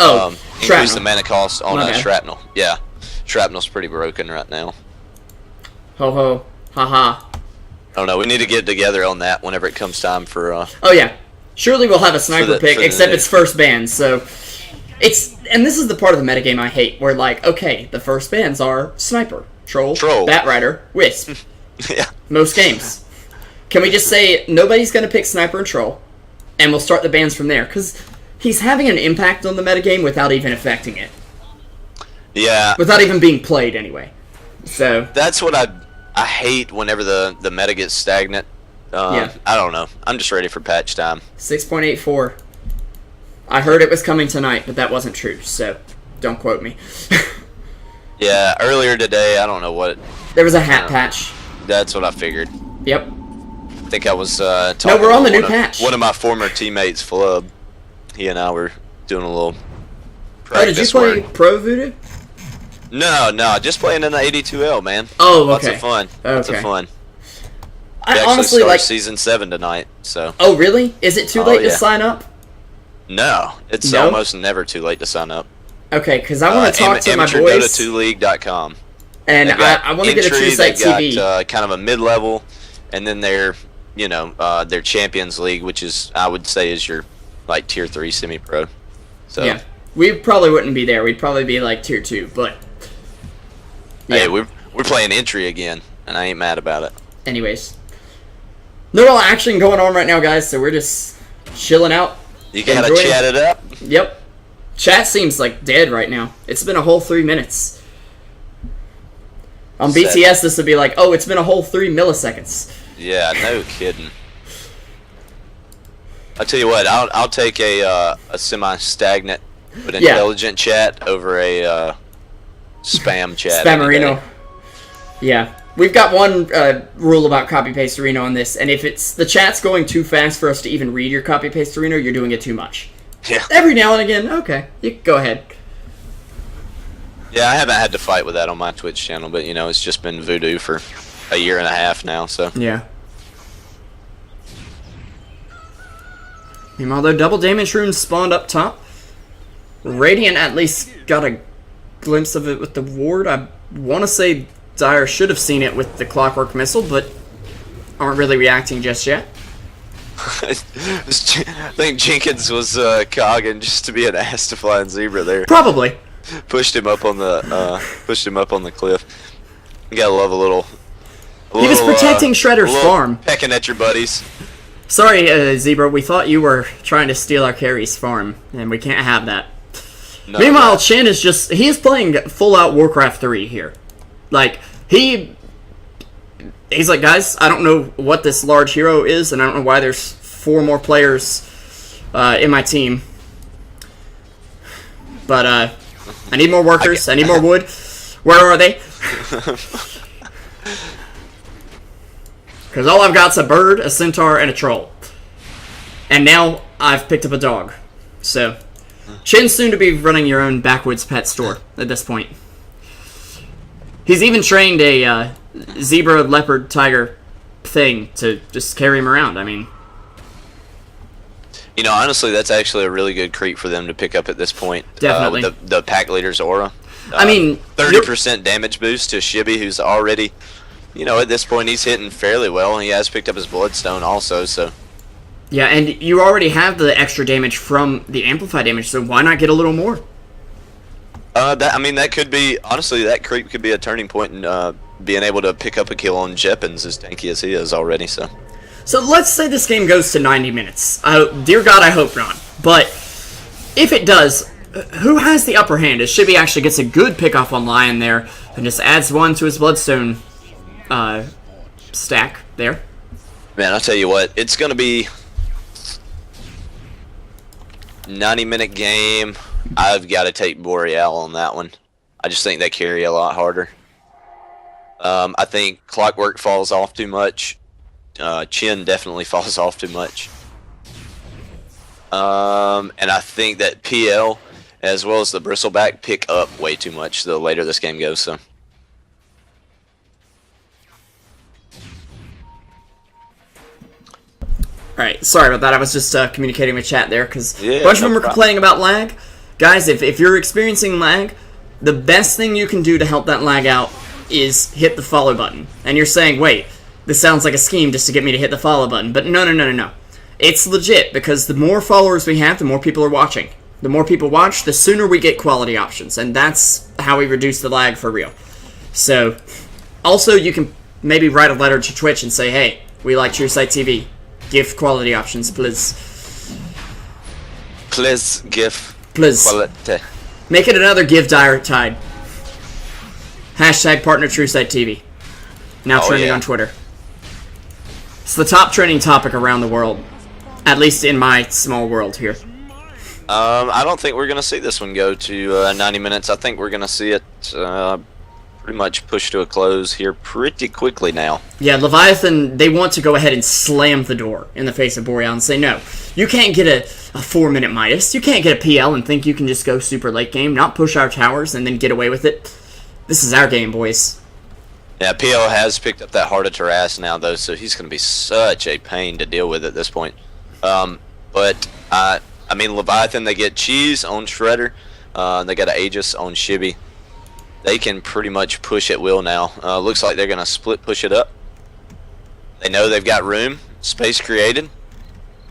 Oh, increase the mana cost on Okay. Shrapnel. Yeah, Shrapnel's pretty broken right now. Ho ho. Ha ha. I don't know. We need to get together on that whenever it comes time for. Oh yeah. Surely we'll have a Sniper pick, for the except new- it's first ban, so... And this is the part of the metagame I hate, where like, okay, the first bans are Sniper, Troll, Batrider, Wisp. Yeah. Most games. Can we just say nobody's going to pick Sniper and Troll, and we'll start the bans from there? Because he's having an impact on the metagame without even affecting it. Yeah. Without even being played, anyway. So... That's what I hate whenever the meta gets stagnant. Yeah. I don't know. I'm just ready for patch time. 6.84. I heard it was coming tonight, but that wasn't true, so don't quote me. Yeah, earlier today, I don't know what. There was a hat patch. That's what I figured. Yep. I think I was talking. No, we're on the new to patch. One of my former teammates, Flub. He and I were doing a little. Oh, did you play Pro Voodoo? No, just playing in the 82L, man. Oh, okay. Lots of fun. Lots of Okay. fun. I We actually honestly start like. season 7 tonight, so. Oh, really? Is it too Oh, late to yeah. sign up? No, it's No? almost never too late to sign up. Okay, because I want to talk to my boys, AmateurDota2League.com. and They've got I want to get a entry, Truesight they've TV. got kind of a mid-level, and then their Champions League, which is, I would say, is your like tier 3 semi-pro. So Yeah, we probably wouldn't be there. We'd probably be like tier 2, but hey, we're playing entry again, and I ain't mad about it. anyways, no real action going on right now, guys. So we're just chilling out. You gotta Enjoying- chat it up. Yep. Chat seems like dead right now. It's been a whole 3 minutes. On Sad. BTS, this would be like, oh, it's been a whole 3 milliseconds. Yeah, no kidding. I'll tell you what, I'll take a semi-stagnant but intelligent chat over a spam chat. any day. Spammerino. Yeah. We've got one rule about copy-paste-erino on this, and if it's the chat's going too fast for us to even read your copy-paste-erino, you're doing it too much. Yeah. Every now and again, okay, you go ahead. Yeah, I haven't had to fight with that on my Twitch channel, but it's just been Voodoo for a year and a half now, so. Yeah. Meanwhile, though, double damage runes spawned up top. Radiant at least got a glimpse of it with the ward. I want to say Dire should have seen it with the clockwork missile, but aren't really reacting just yet. I think Jenkins was cogging just to be an ass to Flying Zebra there. Probably. Pushed him up on the cliff. You gotta love a little. He was protecting Shredder's farm. Pecking at your buddies. Sorry, Zebra, we thought you were trying to steal our carry's farm, and we can't have that. No, Meanwhile, Chin is he's playing full-out Warcraft 3 here. Like, he's like, guys, I don't know what this large hero is, and I don't know why there's 4 more players in my team. But, I need more workers, I need more wood. Where are they? Because all I've got's a bird, a centaur, and a troll. And now I've picked up a dog. So, Chin's soon to be running your own backwoods pet store at this point. He's even trained a zebra, leopard, tiger thing to just carry him around. I mean, honestly, that's actually a really good creep for them to pick up at this point. Definitely. With the pack leader's aura. I mean, 30% damage boost to Shibby, who's already, at this point he's hitting fairly well. He has picked up his Bloodstone also, so. Yeah, and you already have the extra damage from the amplified damage, so why not get a little more? That could be, honestly, that creep could be a turning point in being able to pick up a kill on Jeppins, as tanky as he is already, so. So let's say this game goes to 90 minutes. Dear God, I hope not. But if it does, who has the upper hand? As Shibby actually gets a good pickoff on Lion there, and just adds 1 to his Bloodstone stack there. Man, I'll tell you what, it's going to be 90-minute game. I've got to take Boreal on that one. I just think they carry a lot harder. I think Clockwork falls off too much. Chin definitely falls off too much. And I think that PL, as well as the Bristleback, pick up way too much the later this game goes, so. Alright, sorry about that. I was just communicating with chat there, because Yeah, a bunch of them no were problem. complaining about lag. Guys, if you're experiencing lag, the best thing you can do to help that lag out is hit the follow button. And you're saying, wait, this sounds like a scheme just to get me to hit the follow button. But no. It's legit, because the more followers we have, the more people are watching. The more people watch, the sooner we get quality options. And that's how we reduce the lag for real. So, also, you can maybe write a letter to Twitch and say, hey, we like Truesight TV. Give quality options, please. Please give Please. quality. Make it another Give Dire Tide. Hashtag partner Truesight TV. Now Oh, trending yeah. on Twitter. It's the top trending topic around the world. At least in my small world here. I don't think we're going to see this one go to 90 minutes. I think we're going to see it pretty much pushed to a close here pretty quickly now. Yeah, Leviathan, they want to go ahead and slam the door in the face of Boreal and say, no, you can't get a 4-minute Midas. You can't get a PL and think you can just go super late game, not push our towers, and then get away with it. This is our game, boys. Yeah, PL has picked up that heart of Taras now, though, so he's going to be such a pain to deal with at this point. But, I mean, Leviathan, they get Cheese on Shredder. They got an Aegis on Shibby. They can pretty much push at will now. Looks like they're going to split push it up. They know they've got room, space created.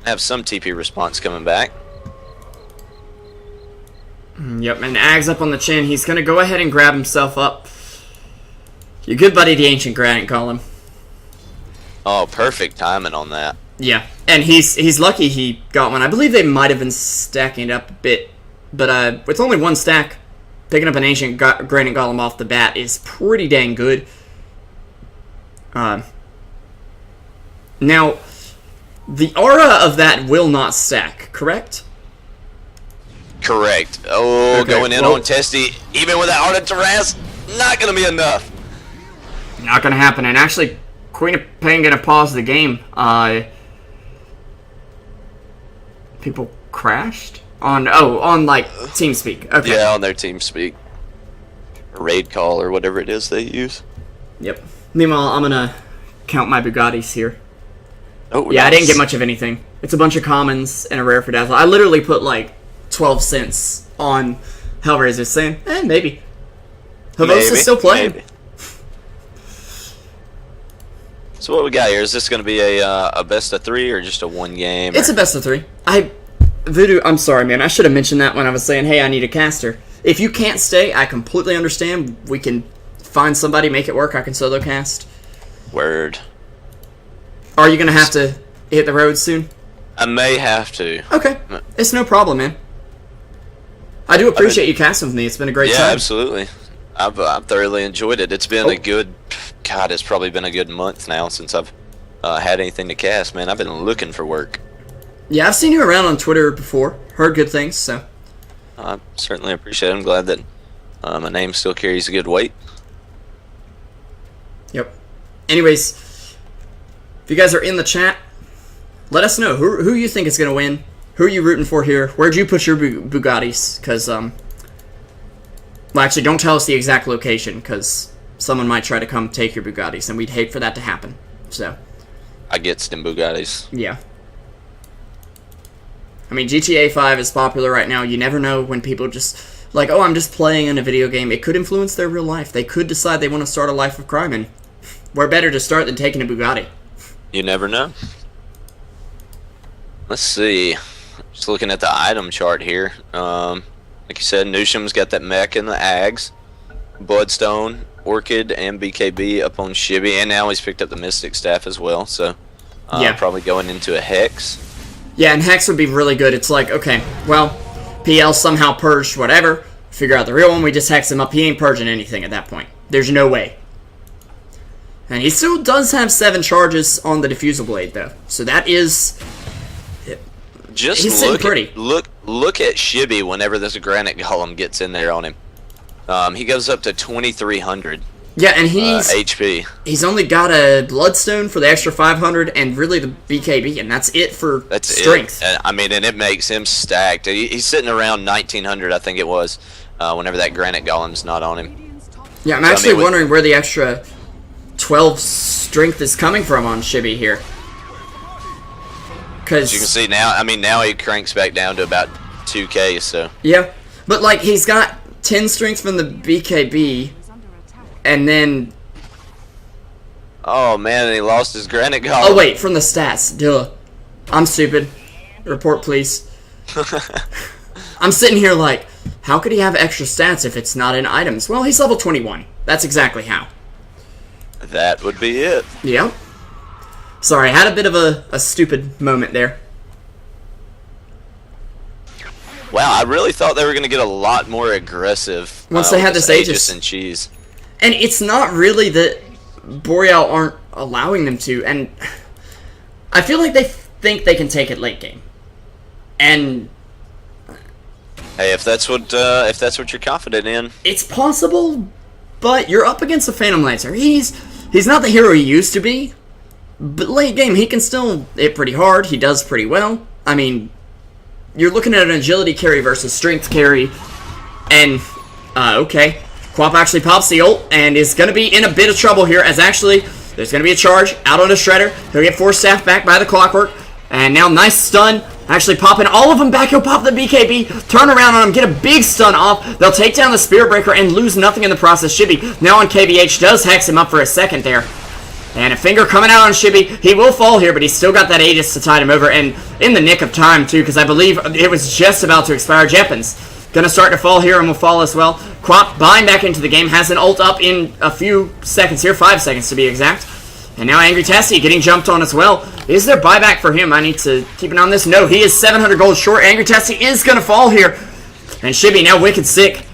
Have some TP response coming back. Yep, and Ag's up on the chin. He's going to go ahead and grab himself up. Your good buddy, the Ancient Granite Golem. Oh, perfect timing on that. Yeah, and he's lucky he got one. I believe they might have been stacking it up a bit, but with only one stack, picking up an Ancient Granite Golem off the bat is pretty dang good. Now, the aura of that will not stack, correct? Correct. Oh, Okay, going in well- on Testy, even with that Art of Taras, not going to be enough. Not gonna happen. And actually, Queen of Pain gonna pause the game. People crashed on like TeamSpeak. Okay. Yeah, on their TeamSpeak. Raid call or whatever it is they use. Yep. Meanwhile, I'm gonna count my Bugattis here. Oh, Yeah, I nice. didn't get much of anything. It's a bunch of commons and a rare for Dazzle. I literally put like 12 cents on Hellraiser, saying, maybe. Havos is still playing. Maybe. So what we got here? Is this going to be a best of 3 or just a 1 game? It's a best of 3. Voodoo, I'm sorry, man. I should have mentioned that when I was saying, hey, I need a caster. If you can't stay, I completely understand. We can find somebody, make it work. I can solo cast. Word. Are you going to have to hit the road soon? I may have to. Okay. It's no problem, man. I do appreciate you casting with me. It's been a great Yeah, time. absolutely. I've thoroughly enjoyed it. It's been Oh. a good... God, it's probably been a good month now since I've had anything to cast, man. I've been looking for work. Yeah, I've seen you around on Twitter before. Heard good things, so. I certainly appreciate it. I'm glad that my name still carries a good weight. Yep. Anyways, if you guys are in the chat, let us know who you think is going to win. Who are you rooting for here? Where'd you put your Bugattis? Because, well, actually, don't tell us the exact location, because someone might try to come take your Bugattis, and we'd hate for that to happen. So, I get them Bugattis. yeah. I mean, GTA 5 is popular right now. You never know when people just, like, oh, I'm just playing in a video game. It could influence their real life. They could decide they want to start a life of crime, and where better to start than taking a Bugatti? You never know. Let's see. Just looking at the item chart here. Like you said, Nusham's got that mech and the Ags. Bloodstone, Orchid, and BKB up on Shibby, and now he's picked up the Mystic Staff as well, so Yeah. probably going into a Hex. Yeah, and Hex would be really good. It's like, okay, well, PL somehow purged whatever. Figure out the real one, we just hex him up. He ain't purging anything at that point. There's no way. And he still does have 7 charges on the Diffusal Blade, though. So that is... Just He's sitting look pretty. at, look at Shibby whenever this Granite Golem gets in there on him. He goes up to 2,300 Yeah, and he's HP. he's only got a Bloodstone for the extra 500 and really the BKB, and that's it for That's strength. it. And, I mean, and it makes him stacked. He's sitting around 1,900, I think it was, whenever that Granite Golem's not on him. Yeah, I'm So, I actually mean, wondering where the extra 12 strength is coming from on Shibby here. As you can Because, see now, I mean, now he cranks back down to about 2K, so. yeah, but like he's got 10 strength from the BKB, is under attack. and then, Oh man, and he lost his Granite Golem. oh wait, from the stats, duh. I'm stupid. Report please. I'm sitting here like, how could he have extra stats if it's not in items? Well, he's level 21. That's exactly how. That would be it. Yep. Sorry, I had a bit of a stupid moment there. Wow, I really thought they were going to get a lot more aggressive Once they with had this Aegis. and Cheese. And it's not really that Boreal aren't allowing them to, and I feel like they think they can take it late game. And Hey, if that's what you're confident in, it's possible, but you're up against a Phantom Lancer. He's not the hero he used to be, but late game he can still hit pretty hard. He does pretty well. I mean, you're looking at an agility carry versus strength carry, and okay, Quap actually pops the ult and is going to be in a bit of trouble here, as actually there's going to be a charge out on a Shredder. He'll get force staff back by the Clockwork, and now nice stun. Actually popping all of them back. He'll pop the BKB, turn around on him, get a big stun off. They'll take down the Spirit Breaker and lose nothing in the process. Shibby now on KVH does hex him up for a second there. And a finger coming out on Shibby. He will fall here, but he's still got that Aegis to tide him over. And in the nick of time, too, because I believe it was just about to expire. Jeppin's gonna start to fall here and will fall as well. Quap buying back into the game. Has an ult up in a few seconds here. 5 seconds to be exact. And now Angry Tessie getting jumped on as well. Is there buyback for him? I need to keep an eye on this. No, he is 700 gold short. Angry Tessie is going to fall here. And Shibby now wicked sick.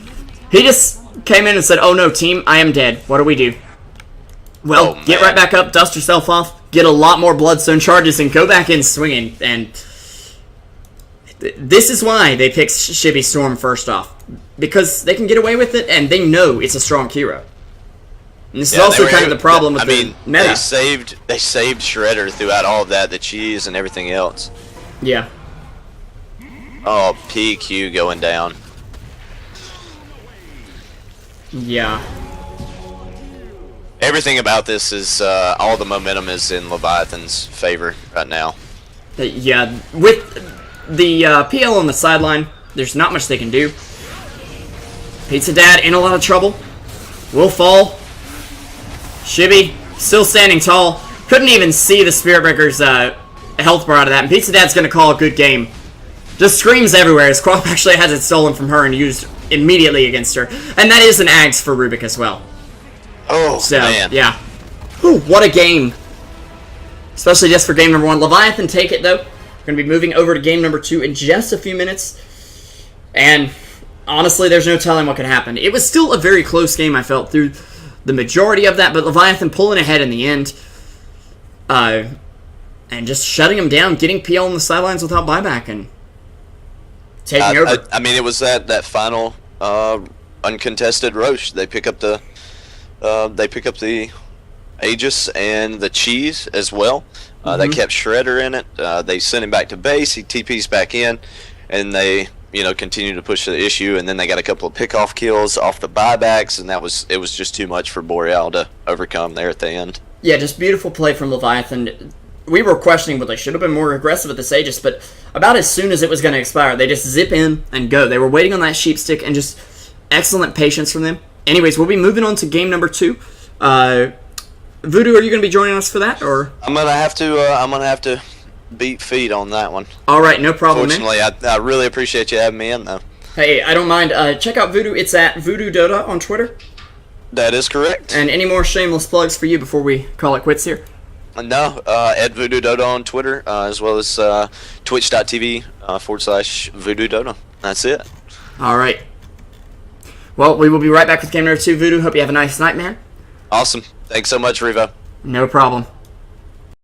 He just came in and said, oh no, team, I am dead. What do we do? Well, get right back up, dust yourself off, get a lot more Bloodstone charges, and go back in swinging. And this is why they picked Shibby Storm first off. Because they can get away with it, and they know it's a strong hero. And this is also kind of the problem with the meta. They saved Shredder throughout all of that, the cheese and everything else. Yeah. Oh, PQ going down. Yeah. Everything about this is, all the momentum is in Leviathan's favor right now. Yeah, with the PL on the sideline, there's not much they can do. Pizza Dad in a lot of trouble. Will fall. Shibby still standing tall. Couldn't even see the Spirit Breaker's health bar out of that. And Pizza Dad's going to call a good game. Just screams everywhere as Quap actually has it stolen from her and used immediately against her. And that is an Ags for Rubik as well. Oh, so, man. Yeah. Whew, what a game. Especially just for game number 1. Leviathan take it, though. We're going to be moving over to game number 2 in just a few minutes. And honestly, there's no telling what could happen. It was still a very close game, I felt, through the majority of that, but Leviathan pulling ahead in the end. And just shutting him down, getting PL on the sidelines without buyback, and taking over. I mean, it was that final uncontested Roche. They pick up the Aegis and the cheese as well. They kept Shredder in it. They sent him back to base. He TP's back in, and they continue to push the issue. And then they got a couple of pickoff kills off the buybacks, and it was just too much for Boreal to overcome there at the end. Yeah, just beautiful play from Leviathan. We were questioning whether they should have been more aggressive at this Aegis, but about as soon as it was going to expire, they just zip in and go. They were waiting on that sheep stick, and just excellent patience from them. Anyways, we'll be moving on to game number 2. Voodoo, are you going to be joining us for that, or? I'm gonna have to beat feet on that one. All right, no problem. Fortunately, I really appreciate you having me in, though. Hey, I don't mind. Check out Voodoo. It's at VoodooDota on Twitter. That is correct. And any more shameless plugs for you before we call it quits here? No, at VoodooDota on Twitter, as well as twitch.tv/VoodooDota. That's it. All right. Well, we will be right back with game number 2. Voodoo, hope you have a nice night, man. Awesome. Thanks so much, Revo. No problem.